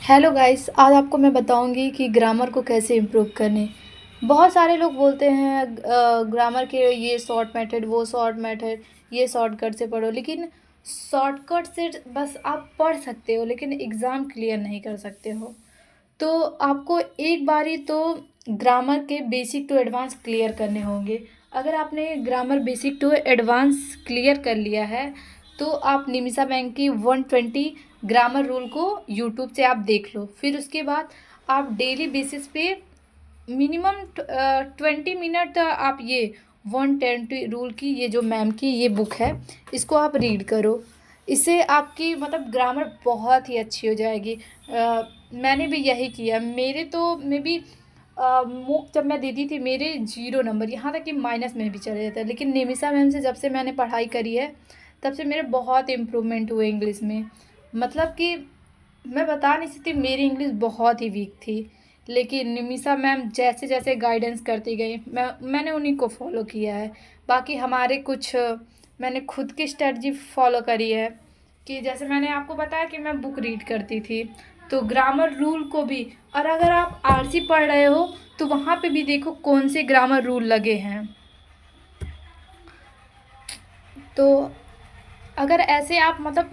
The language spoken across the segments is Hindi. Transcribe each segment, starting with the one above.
हेलो गाइस, आज आपको मैं बताऊंगी कि ग्रामर को कैसे इम्प्रूव करने। बहुत सारे लोग बोलते हैं ग्रामर के ये शॉर्ट मेथड, वो शॉर्ट मेथड, ये शॉर्टकट से पढ़ो। लेकिन शॉर्टकट से बस आप पढ़ सकते हो, लेकिन एग्ज़ाम क्लियर नहीं कर सकते हो। तो आपको एक बारी तो ग्रामर के बेसिक टू एडवांस क्लियर करने होंगे। अगर आपने grammar basic to advance clear कर लिया है तो आप निमिषा बैंक की 120 ग्रामर रूल को यूट्यूब से आप देख लो। फिर उसके बाद आप डेली बेसिस पे मिनिमम 20 मिनट आप ये 120 रूल की, ये जो मैम की ये बुक है, इसको आप रीड करो। इससे आपकी मतलब ग्रामर बहुत ही अच्छी हो जाएगी। मैंने भी यही किया। मेरे तो में भी मूक जब मैं देती थी मेरे 0 नंबर, यहाँ तक कि माइनस में भी चले जाते हैं। लेकिन निमिषा मैम से जब से मैंने पढ़ाई करी है तब से मेरे बहुत इम्प्रूवमेंट हुए इंग्लिश में। मतलब कि मैं बता नहीं सकती, मेरी इंग्लिश बहुत ही वीक थी। लेकिन निमिषा मैम जैसे जैसे गाइडेंस करती गई मैंने उन्हीं को फॉलो किया है। बाकी हमारे कुछ मैंने खुद की स्ट्रेटजी फॉलो करी है कि जैसे मैंने आपको बताया कि मैं बुक रीड करती थी, तो ग्रामर रूल को भी। और अगर आप आरसी पढ़ रहे हो तो वहाँ पे भी देखो कौन से ग्रामर रूल लगे हैं। तो अगर ऐसे आप मतलब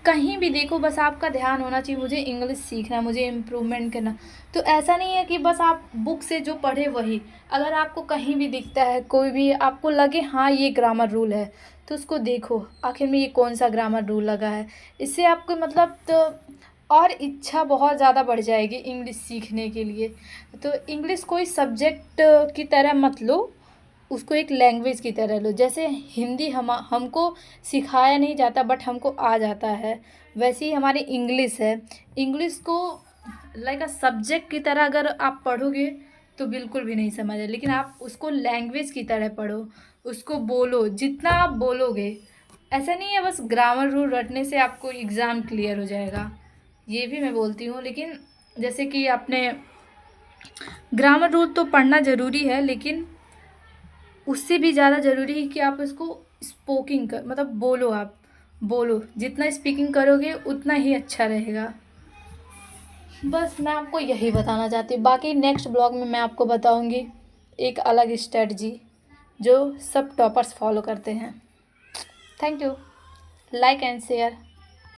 कहीं भी देखो, बस आपका ध्यान होना चाहिए मुझे इंग्लिश सीखना है, मुझे इम्प्रूवमेंट करना। तो ऐसा नहीं है कि बस आप बुक से जो पढ़े वही। अगर आपको कहीं भी दिखता है, कोई भी आपको लगे हाँ ये ग्रामर रूल है, तो उसको देखो आखिर में ये कौन सा ग्रामर रूल लगा है। इससे आपको मतलब तो और इच्छा बहुत ज़्यादा बढ़ जाएगी इंग्लिश सीखने के लिए। तो इंग्लिश कोई सब्जेक्ट की तरह मत लो, उसको एक लैंग्वेज की तरह लो। जैसे हिंदी हमको सिखाया नहीं जाता बट हमको आ जाता है, वैसे ही हमारी इंग्लिश है। इंग्लिश को लाइक अ सब्जेक्ट की तरह अगर आप पढ़ोगे तो बिल्कुल भी नहीं समझ है। लेकिन आप उसको लैंग्वेज की तरह पढ़ो, उसको बोलो, जितना आप बोलोगे। ऐसा नहीं है बस ग्रामर रूल रटने से आपको एग्ज़ाम क्लियर हो जाएगा, ये भी मैं बोलती हूँ। लेकिन जैसे कि आपने ग्रामर रूल तो पढ़ना ज़रूरी है, लेकिन उससे भी ज़्यादा ज़रूरी है कि आप इसको स्पोकिंग कर मतलब बोलो। आप बोलो, जितना स्पीकिंग करोगे उतना ही अच्छा रहेगा। बस मैं आपको यही बताना चाहती हूँ। बाकी नेक्स्ट ब्लॉग में मैं आपको बताऊँगी एक अलग स्ट्रेटजी जो सब टॉपर्स फॉलो करते हैं। Thank you. Like and share.